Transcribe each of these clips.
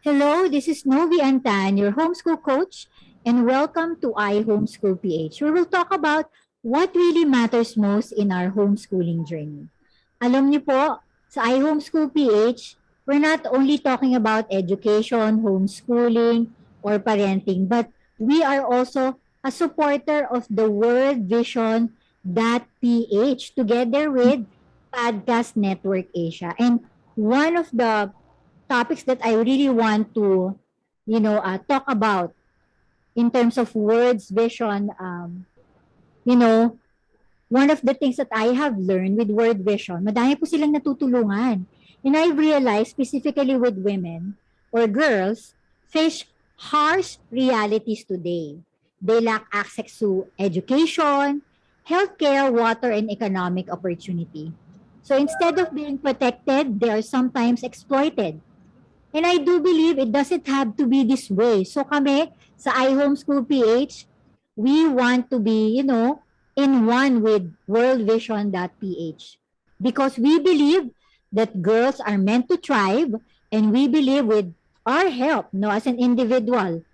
Hello, this is Novi Antan, your homeschool coach, and welcome to iHomeschool PH, where we'll talk about what really matters most in our homeschooling journey. Alam niyo po, sa iHomeschool PH, we're not only talking about education, homeschooling, or parenting, but we are also a supporter of the World Vision PH together with Podcast Network Asia. And one of the topics that I really want to, talk about in terms of words, vision, you know, one of the things that I have learned with Word Vision, madami po silang natutulungan. And I've realized specifically with women or girls, face harsh realities today. They lack access to education, healthcare, water, and economic opportunity. So instead of being protected, they are sometimes exploited. And I do believe it doesn't have to be this way. So kami sa iHomeschool PH, we want to be, in one with World Vision PH. Because we believe that girls are meant to thrive, and we believe with our help, as an individual,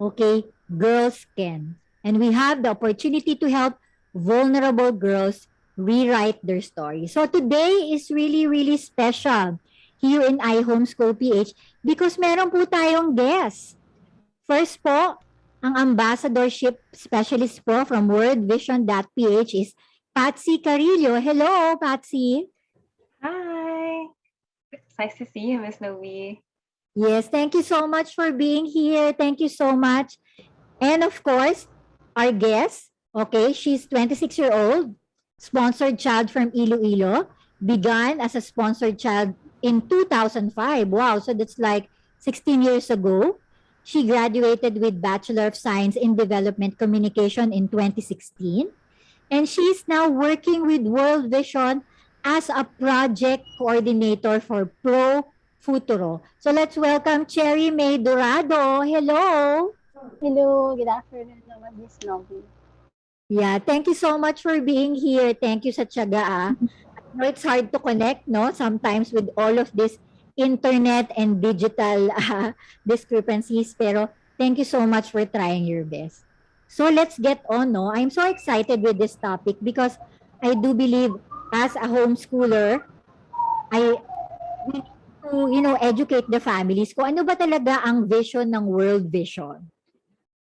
okay, girls can. And we have the opportunity to help vulnerable girls rewrite their story. So today is really, really special here in iHomeschool PH because meron po tayong guest. First po, ang ambassadorship specialist po from World Vision PH is Patsy Carillo. Hello, Patsy. Hi. It's nice to see you, Miss Novi. Yes, thank you so much for being here. Thank you so much. And of course, our guest, okay, she's 26-year-old, sponsored child from Iloilo, began as a sponsored child in 2005. Wow, so that's like 16 years ago. She graduated with Bachelor of Science in Development Communication in 2016. And she's now working with World Vision as a project coordinator for Pro Futuro. So let's welcome Cherry May Dorado. Hello. Hello, good afternoon naman, Miss Novi. Yeah, thank you so much for being here. Thank you sa tiyaga. I know it's hard to connect, no? Sometimes with all of this internet and digital discrepancies, pero thank you so much for trying your best. So let's get on, no? I'm so excited with this topic because I do believe as a homeschooler, I we need to, educate the families kung ano ba talaga ang vision ng World Vision.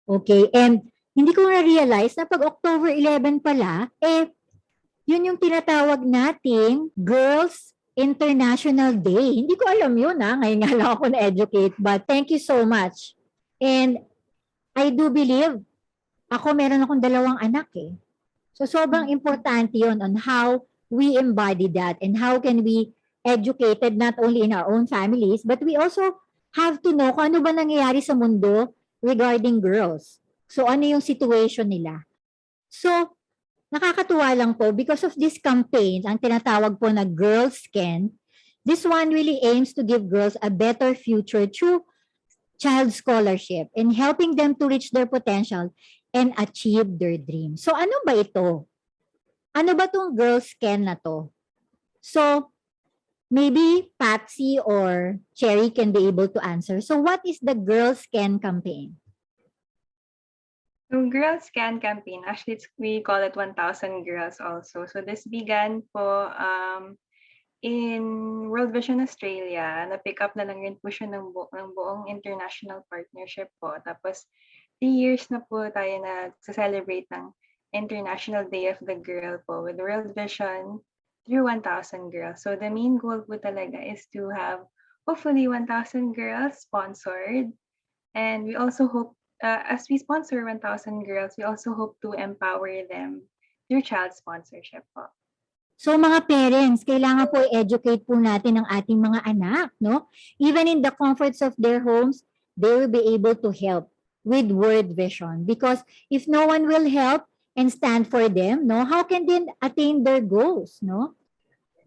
Okay, and hindi ko na-realize na pag October 11 pala, yun yung tinatawag nating Girls International Day. Hindi ko alam yun ngayon nga lang ako na-educate, but thank you so much. And I do believe, ako meron akong 2 anak So sobrang importante yun on how we embody that and how can we educated not only in our own families, but we also have to know kung ano ba nangyayari sa mundo regarding girls. So ano yung situation nila. So nakakatuwa lang po because of this campaign, ang tinatawag po na Girls Can, this one really aims to give girls a better future through child scholarship and helping them to reach their potential and achieve their dreams. So ano ba ito? Ano ba tong Girls Can na to? So maybe Patsy or Cherry can be able to answer. So what is the Girls Can campaign? So Girls Can campaign, actually we call it 1,000 Girls also. So this began po in World Vision Australia. Na-pick up na lang rin po siya ng buong international partnership po. Tapos 3 years na po tayo nag-celebrate ng International Day of the Girl po with World Vision through 1,000 girls. So the main goal po talaga is to have hopefully 1,000 girls sponsored. And we also hope, as we sponsor 1,000 girls, we also hope to empower them through child sponsorship po. So mga parents, kailangan po i-educate po natin ang ating mga anak, no? Even in the comforts of their homes, they will be able to help with World Vision. Because if no one will help and stand for them, no, how can they attain their goals, no?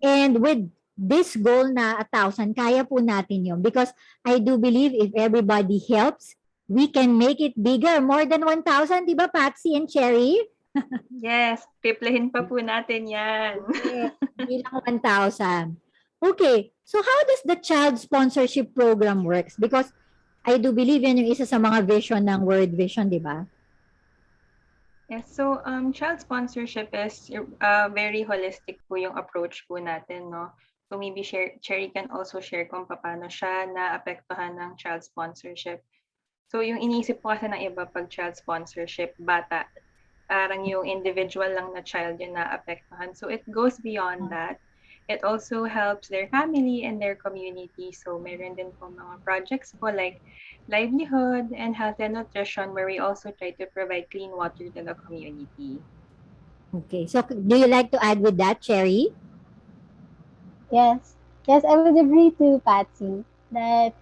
And with this goal na 1,000, kaya po natin yun. Because I do believe if everybody helps, we can make it bigger. More than 1,000, di ba, Patsy and Cherry? Yes, piplehin pa po natin yan. Yes, bilang 1,000. Okay, so how does the child sponsorship program works? Because I do believe yan yung isa sa mga vision ng World Vision, di ba? Yes, so child sponsorship is very holistic po yung approach po natin, no? So maybe Cherry can also share kung paano siya naapektuhan ng child sponsorship. So yung iniisip po kasi ng iba pag child sponsorship, bata, parang yung individual lang na child yung naapektuhan. So it goes beyond that. It also helps their family and their community. So meron din po mga projects po like livelihood and health and nutrition where we also try to provide clean water to the community. Okay. So do you like to add with that, Cherry? Yes. Yes, I would agree to Patsy that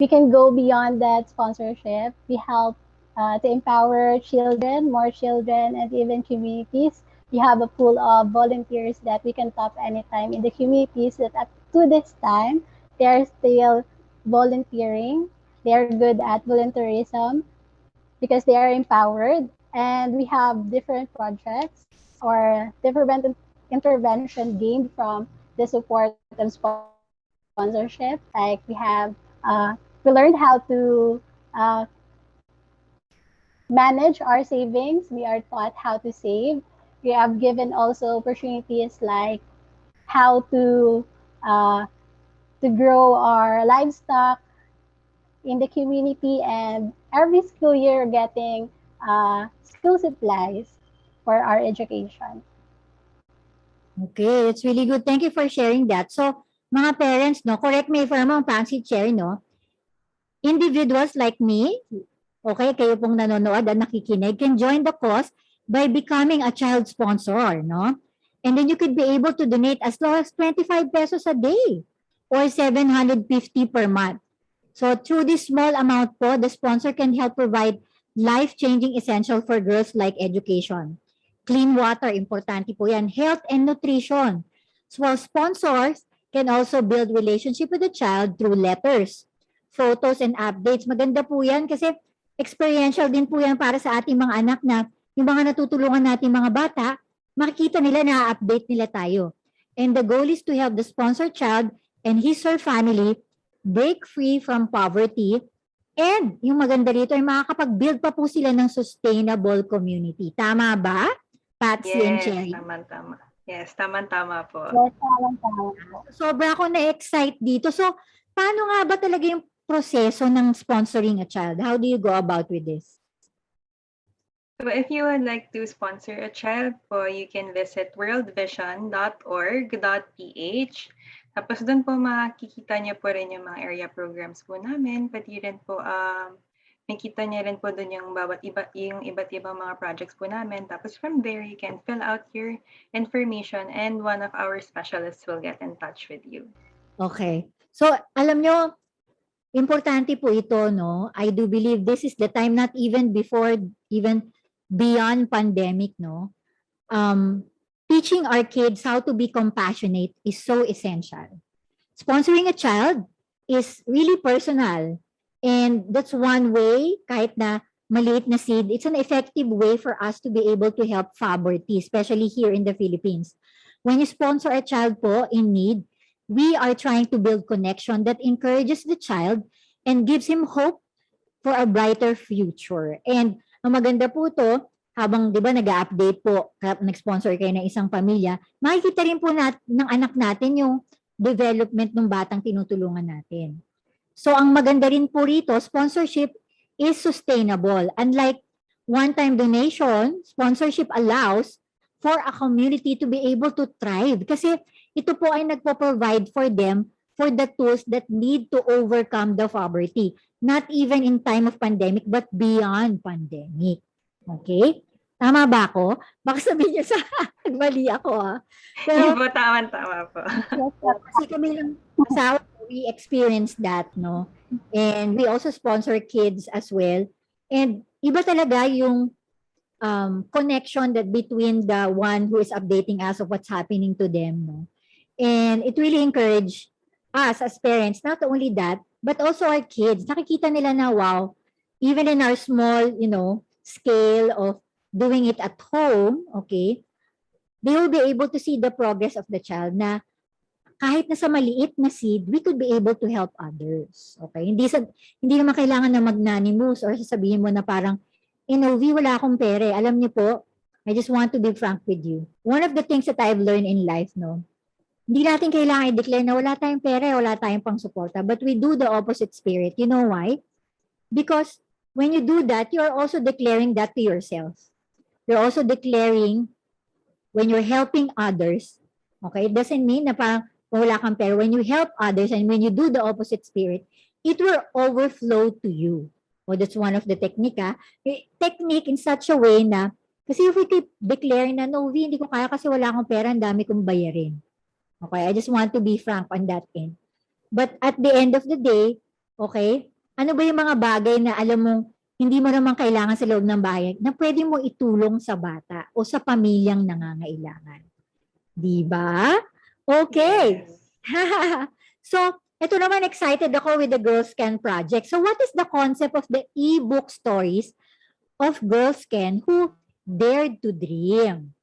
we can go beyond that sponsorship. We help to empower children, more children, and even communities. We have a pool of volunteers that we can tap anytime in the communities that up to this time, they're still volunteering. They're good at volunteerism because they are empowered. And we have different projects or different intervention gained from the support of sponsorship. Like we learned how to manage our savings. We are taught how to save. We have given also opportunities like how to grow our livestock in the community, and every school year getting school supplies for our education. Okay, it's really good. Thank you for sharing that. So, mga parents, no, correct me if I'm wrong, Pansy, Cherry, no? Individuals like me, okay, kayo pong nanonood at nakikinig, can join the cause by becoming a child sponsor, no? And then you could be able to donate as low as 25 pesos a day or 750 per month. So through this small amount po, the sponsor can help provide life-changing essential for girls like education. Clean water, importante po yan. Health and nutrition. So sponsors can also build relationship with the child through letters, photos, and updates. Maganda po yan kasi experiential din po yan para sa ating mga anak na yung mga natutulungan nating mga bata, makikita nila na update nila tayo. And the goal is to help the sponsored child and his or family break free from poverty, and yung maganda rito ay makakapag-build pa po sila ng sustainable community. Tama ba, Patsy and Yes, Cherry? tama-tama. Yes, tama-tama po. Yes, tama. Sobra ako na-excite dito. So, paano nga ba talaga yung proseso ng sponsoring a child? How do you go about with this? So if you would like to sponsor a child po, you can visit worldvision.org.ph. Tapos doon po makikita niyo po rin yung mga area programs po namin, pati rin po makikita niyo rin po doon yung iba't ibang mga projects po namin. Tapos from there, you can fill out your information and one of our specialists will get in touch with you. Okay. So, alam nyo, importante po ito, no? I do believe this is the time, not even before, even beyond pandemic, no? Teaching our kids how to be compassionate is so essential. Sponsoring a child is really personal. And that's one way, kahit na maliit na seed, it's an effective way for us to be able to help poverty, especially here in the Philippines. When you sponsor a child po in need, we are trying to build connection that encourages the child and gives him hope for a brighter future. And ang maganda po to, habang 'di ba nag-update po, nag-sponsor kayo ng isang pamilya, makikita rin po ng anak natin yung development ng batang tinutulungan natin. So ang maganda rin po rito, sponsorship is sustainable. Unlike one-time donation, sponsorship allows for a community to be able to thrive kasi ito po ay nagpo-provide for them for the tools that need to overcome the poverty. Not even in time of pandemic, but beyond pandemic. Okay? Tama ba ako? Baka sabihin niyo sa mali ako Hindi Pero po, tama-tama po. kasi kami lang asawa, we experienced that, no? And we also sponsor kids as well. And iba talaga yung connection that between the one who is updating us of what's happening to them, no? And it really encouraged us as parents, not only that, but also our kids. Nakikita nila na, wow, even in our small, scale of doing it at home, okay, they will be able to see the progress of the child na kahit na sa maliit na seed, we could be able to help others. Okay? Hindi naman kailangan na magnanimous or sasabihin mo na parang, NOV, wala akong pere. Alam niyo po, I just want to be frank with you. One of the things that I've learned in life, no, hindi natin kailangan i-declare na wala tayong pere, wala tayong pang-suporta, but we do the opposite spirit. You know why? Because when you do that, you're also declaring that to yourself. You're also declaring when you're helping others, okay, it doesn't mean na parang wala kang pera. When you help others and when you do the opposite spirit, it will overflow to you. Oh, that's one of the technique, technique in such a way na, kasi if we keep declaring na, no, hindi ko kaya kasi wala akong pera, ang dami kong bayarin. Okay, I just want to be frank on that end. But at the end of the day, okay, ano ba yung mga bagay na alam mong hindi mo naman kailangan sa loob ng bahay na pwede mo itulong sa bata o sa pamilyang nangangailangan? Di ba? Okay. So, ito naman, excited ako with the Girl Scan project. So, what is the concept of the e-book stories of Girl Scan who dared to dream?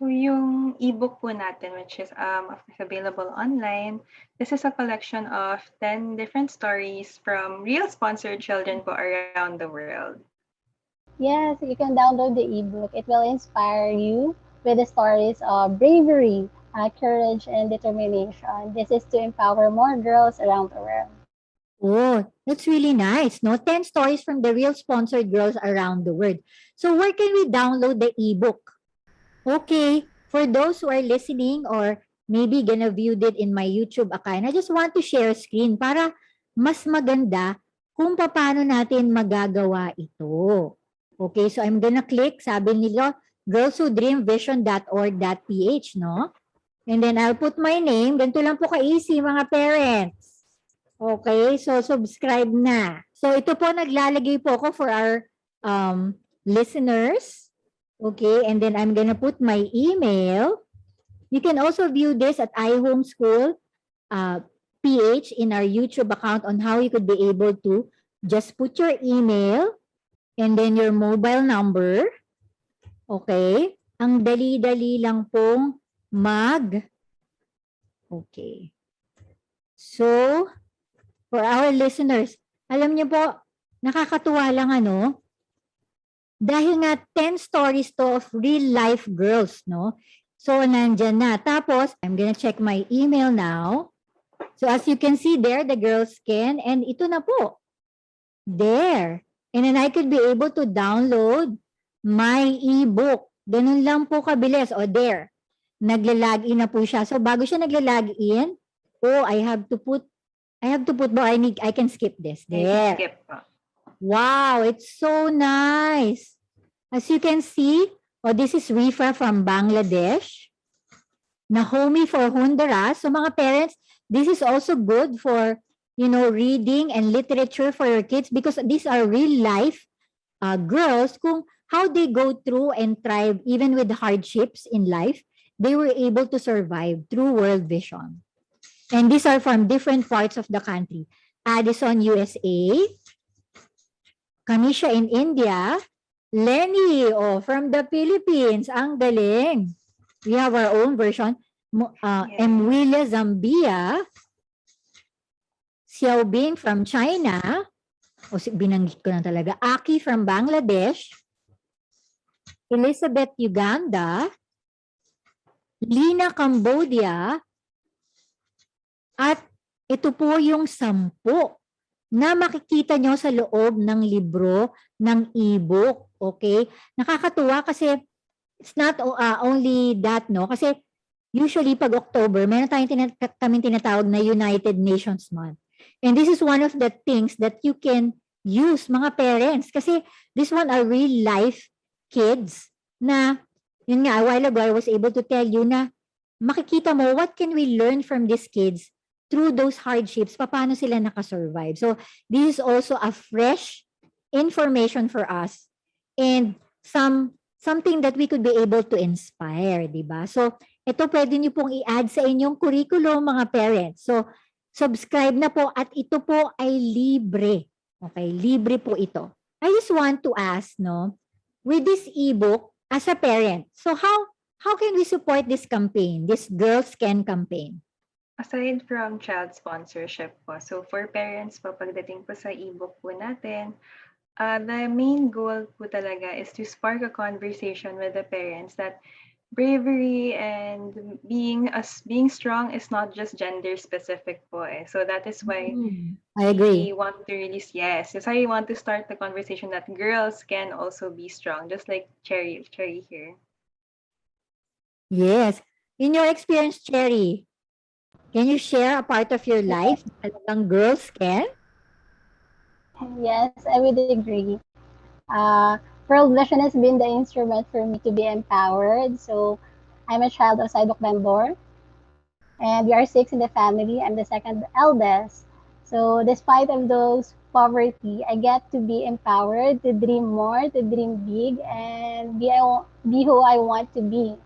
So yung ebook po natin, which is available online, this is a collection of 10 different stories from real sponsored children po around the world. Yes, you can download the ebook. It will inspire you with the stories of bravery, courage, and determination. This is to empower more girls around the world. Oh, that's really nice, no? 10 stories from the real sponsored girls around the world. So where can we download the ebook? Okay, for those who are listening or maybe gonna view it in my YouTube account, I just want to share screen para mas maganda kung paano natin magagawa ito. Okay, so I'm gonna click, sabi nila, girlswhodreamvision.org.ph, no? And then I'll put my name. Ganito lang po ka-easy, mga parents. Okay, so subscribe na. So ito po, naglalagay po ako for our listeners. Okay, and then I'm gonna put my email. You can also view this at iHomeschool PH in our YouTube account on how you could be able to just put your email and then your mobile number. Okay, ang dali-dali lang pong Okay. So, for our listeners, alam niyo po, nakakatuwa lang dahil nga 10 stories to of real life girls, no? So, nandyan na. Tapos, I'm gonna check my email now. So, as you can see there, the girls can, and ito na po. There. And then I could be able to download my ebook. Ganun lang po kabilis. O, there. Nagla-login na po siya. So, bago siya nagla-login, I can skip this. There. Skip po. Wow, it's so nice. As you can see, this is Rifa from Bangladesh. Nahomi for Honduras. So mga parents, this is also good for, reading and literature for your kids because these are real life girls kung how they go through and thrive even with hardships in life. They were able to survive through World Vision. And these are from different parts of the country. Addison, USA. Kamisha in India, Lenny, from the Philippines, ang galing. We have our own version. Emwila Zambia, Xiaobing from China, binanggit ko na talaga, Aki from Bangladesh, Elizabeth Uganda, Lina Cambodia, at ito po yung 10 na makikita nyo sa loob ng libro ng e-book. Okay? Nakakatuwa kasi it's not only that, no? Kasi usually pag October, meron tayong kaming tinatawag na United Nations Month. And this is one of the things that you can use, mga parents. Kasi this one are real life kids na, yun nga, a while ago, I was able to tell you na makikita mo, what can we learn from these kids through those hardships, paano sila nakasurvive. So, this is also a fresh information for us and something that we could be able to inspire, di ba? So, ito pwede niyo pong i-add sa inyong curriculum, mga parents. So, subscribe na po at ito po ay libre. Okay, libre po ito. I just want to ask, no, with this ebook as a parent, so how how can we support this campaign, this Girls Can campaign? Aside from child sponsorship po, so for parents po, pagdating po sa ebook po natin, the main goal po talaga is to spark a conversation with the parents that bravery and being strong is not just gender specific po eh. So that is why I agree. we want to release, yes, that's why we want to start the conversation that girls can also be strong, just like Cherry here. Yes. In your experience, Cherry, can you share a part of your life na talagang girls can? Yes, I would agree. World Vision has been the instrument for me to be empowered. So I'm a child of Saidok Bambor, and we are six in the family. I'm the second eldest. So despite of those poverty, I get to be empowered to dream more, to dream big, and be who I want to be,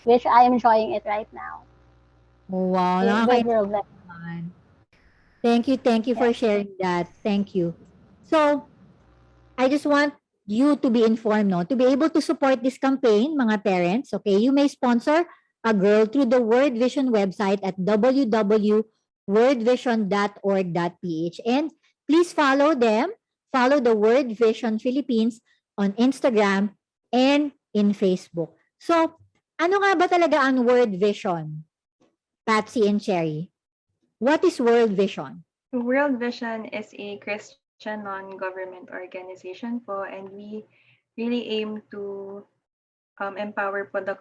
which I am enjoying it right now Oh, wow, with World nakaka-inspire Vision. naman. Thank you for Yes. sharing that. Thank you. So, I just want you to be informed, no? To be able to support this campaign, mga parents, okay, you may sponsor a girl through the World Vision website at www.worldvision.org.ph. And please follow them, follow the World Vision Philippines on Instagram and in Facebook. So, ano nga ba talaga ang World Vision, Patsy and Cherry? What is World Vision? World Vision is a Christian non-government organization po, and we really aim to empower po the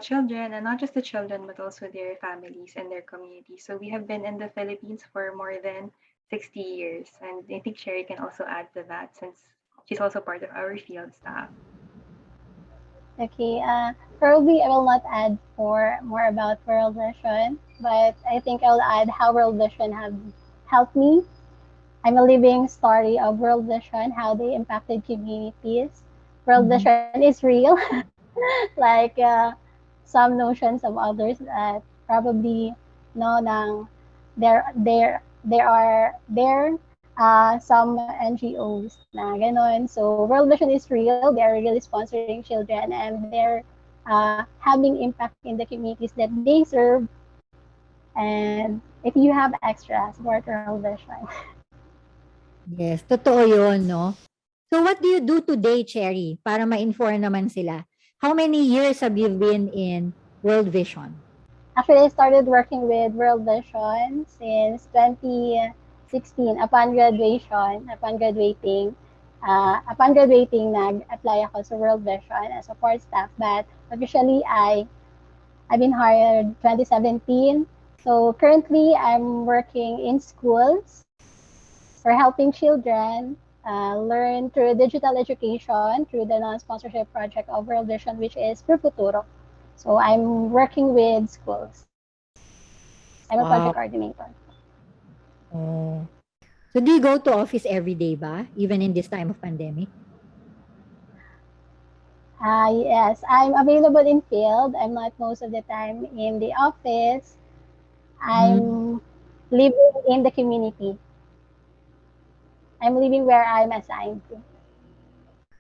children, and not just the children, but also their families and their communities. So we have been in the Philippines for more than 60 years, and I think Sherry can also add to that since she's also part of our field staff. Okay. Probably I will not add more about World Vision, but I think I'll add how World Vision have helped me. I'm a living story of World Vision, how they impacted communities. World Mhm. Vision is real, like some notions of others that probably know nang there are some NGOs na ganon. So World Vision is real. They are really sponsoring children, and they're having impact in the communities that they serve. And if you have extra, support World Vision. Yes, totoo yun, no? So what do you do today, Cherry, para ma-inform naman sila? How many years have you been in World Vision? Actually, I started working with World Vision since 2016 upon graduating, nag-apply ako sa World Vision as support staff. But officially, I've been hired 2017. So currently, I'm working in schools for helping children learn through digital education through the non-sponsorship project of World Vision, which is Pro Futuro. So I'm working with schools. I'm a project Wow. coordinator. Oh. So do you go to office every day ba? Even in this time of pandemic? Yes, I'm available in field. I'm not most of the time in the office. Mm. I'm living in the community. I'm living where I'm assigned to.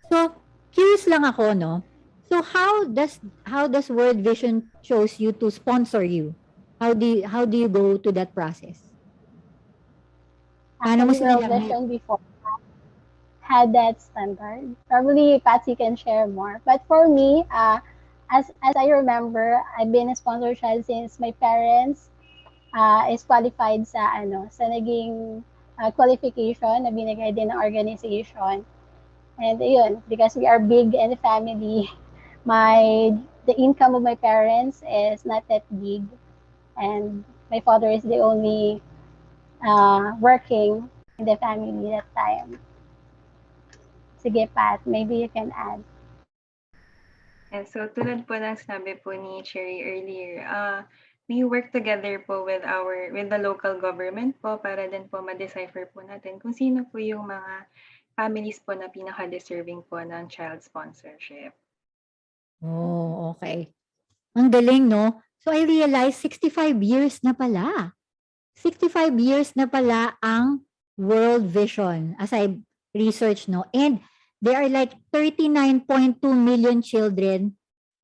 So, curious lang ako, no? So how does World Vision chose you to sponsor you? How do you go to that process? Paano mo Actually, sila World na Vision before had that standard. Probably Patsy can share more. But for me, as I remember, I've been a sponsor child since my parents is qualified sa naging qualification na binigay din ng organization. And yun, because we are big in the family, the income of my parents is not that big, and my father is the only working in the family that time. Sige, Pat, maybe you can add. And so tulad po ng sinabi po ni Cherry earlier, we work together po with the local government po para din po ma-decipher po natin kung sino po yung mga families po na pinaka-deserving po ng child sponsorship. Oh, okay. Ang galing, no? So I realized 65 years na pala. 65 years na pala ang World Vision as I research, no? And there are like 39.2 million children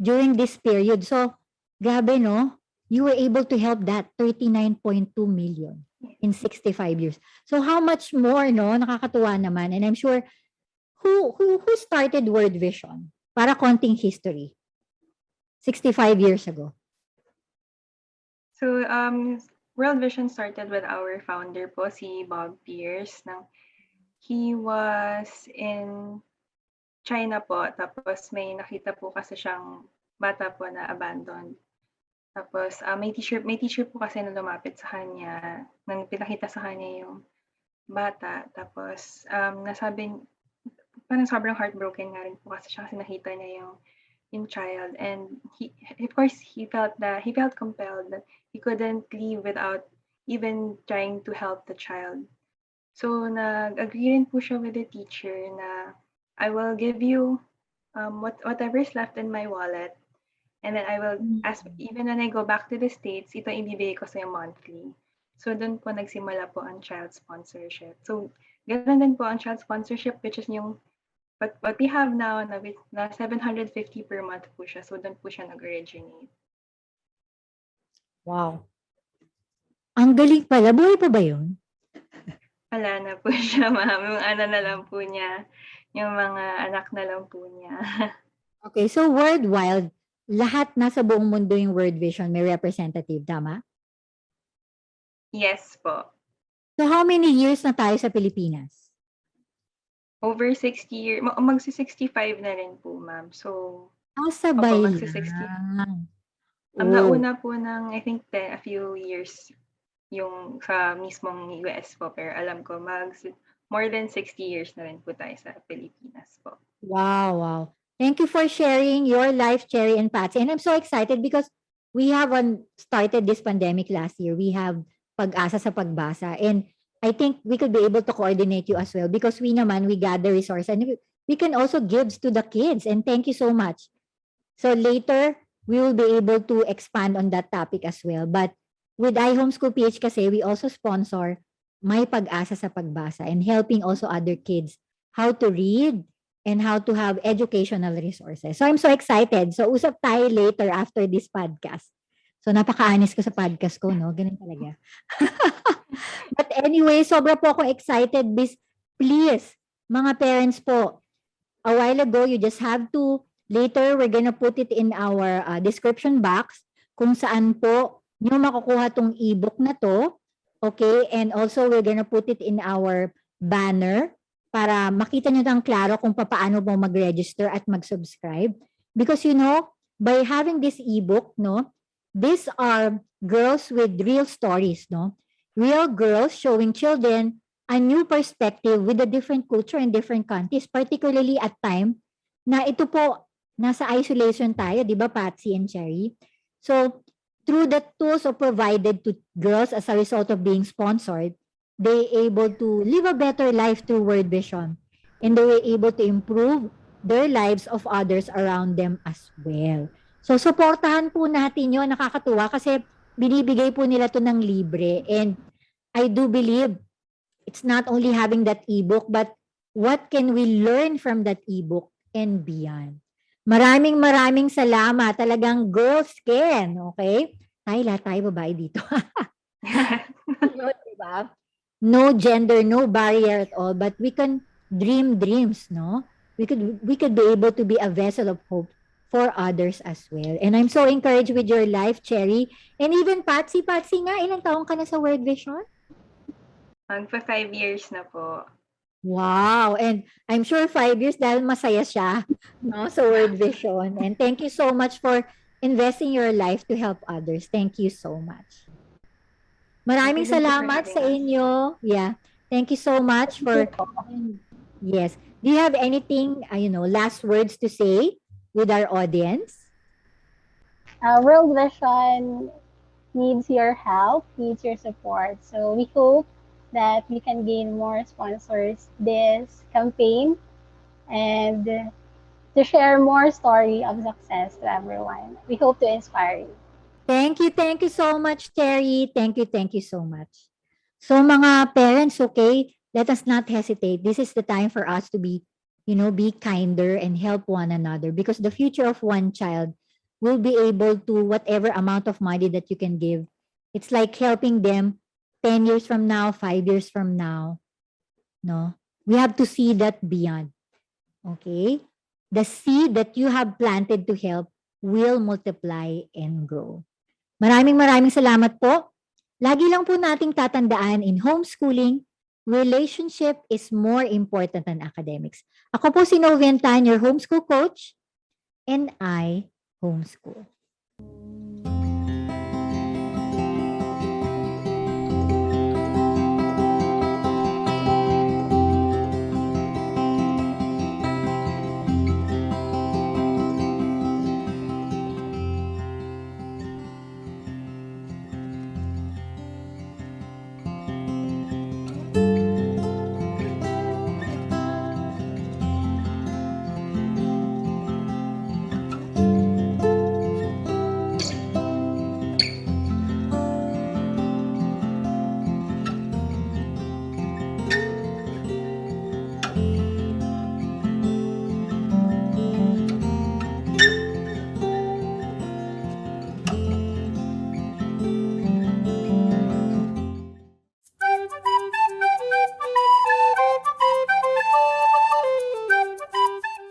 during this period. So, grabe no? You were able to help that 39.2 million in 65 years. So how much more no? Nakakatuwa naman. And I'm sure who started World Vision? Para konting history. 65 years ago. So, World Vision started with our founder po, si Bob Pierce. He was in China po, tapos may nakita po kasi siyang bata po na abandoned. Tapos, may teacher po kasi na lumapit sa kanya, nang pinakita sa kanya yung bata. Tapos, nasabi, parang sobrang heartbroken nga rin po kasi siya kasi nakita niya yung child, and of course he felt compelled that he couldn't leave without even trying to help the child. So nag-agree rin po siya with the teacher na I will give you whatever is left in my wallet, and then I will ask, even when I go back to the States, ito ibibigay ko sa'yo monthly. So doon po nagsimula po ang child sponsorship. So ganoon din po ang child sponsorship, which is yung what we have now na 750 per month po siya. So doon po siya nag-originate. Wow. Ang galing pala. Buhay pa ba yun? Wala na po siya, ma'am. Yung ano na lang po niya, yung mga anak na lang po niya. Okay, so worldwide, lahat nasa buong mundo yung World Vision may representative, tama? Yes po. So how many years na tayo sa Pilipinas? Over 60 years, magsi-65 na rin po, ma'am. So, Sabay magsi-60. lang. Nauna po ng, I think, a few years yung sa mismong US po. Pero alam ko, more than 60 years na rin po tayo sa Pilipinas po. Wow, wow. Thank you for sharing your life, Cherry and Patsy. And I'm so excited because we have started this pandemic last year. We have Pag-asa sa Pagbasa. And I think we could be able to coordinate you as well because we gather resources and we can also give to the kids. And thank you so much. So later, we will be able to expand on that topic as well. But with iHomeschool PH kasi, we also sponsor My Pag-asa sa Pagbasa and helping also other kids how to read and how to have educational resources. So I'm so excited. So usap tayo later after this podcast. So napaka-honest ko sa podcast ko, no? Ganun talaga. But anyway, sobra po ako excited. Please, mga parents po, a while ago, you just have to, later, we're gonna put it in our description box kung saan po nyo makukuha tong ebook na to. Okay? And also, we're gonna put it in our banner para makita nyo ng klaro kung paano po mag-register at mag-subscribe. Because by having this ebook, no, these are girls with real stories, no? Real girls showing children a new perspective with a different culture and different countries, particularly at time na ito po, nasa isolation tayo, di ba, Patsy and Cherry? So, through the tools provided to girls as a result of being sponsored, they able to live a better life through World Vision. And they were able to improve their lives of others around them as well. So, supportahan po natin yun. Nakakatuwa kasi binibigay po nila to ng libre. And I do believe it's not only having that ebook, but what can we learn from that ebook and beyond. Maraming salamat. Talagang girls can, okay? Lahat tayo babae dito. Diba? No gender, no barrier at all, but we can dream dreams, no? We could be able to be a vessel of hope for others as well. And I'm so encouraged with your life, Cherry. And even Patsy nga, ilang taong ka na sa World Vision? Magpa 5 years na po. Wow! And I'm sure 5 years dahil masaya siya, no, sa World Vision. And thank you so much for investing your life to help others. Thank you so much. Maraming salamat sa inyo. Yeah. Thank you so much for... Yes. Do you have anything, last words to say with our audience? World Vision needs your help, needs your support. So we hope that we can gain more sponsors this campaign and to share more story of success to everyone. We hope to inspire you. Thank you so much, Terry. Thank you so much. So mga parents, okay, let us not hesitate. This is the time for us to be kinder and help one another because the future of one child will be able to, whatever amount of money that you can give, it's like helping them 10 years from now, 5 years from now. No? We have to see that beyond. Okay? The seed that you have planted to help will multiply and grow. Maraming salamat po. Lagi lang po nating tatandaan in homeschooling, relationship is more important than academics. Ako po si Novian Tan, your homeschool coach, and I homeschool.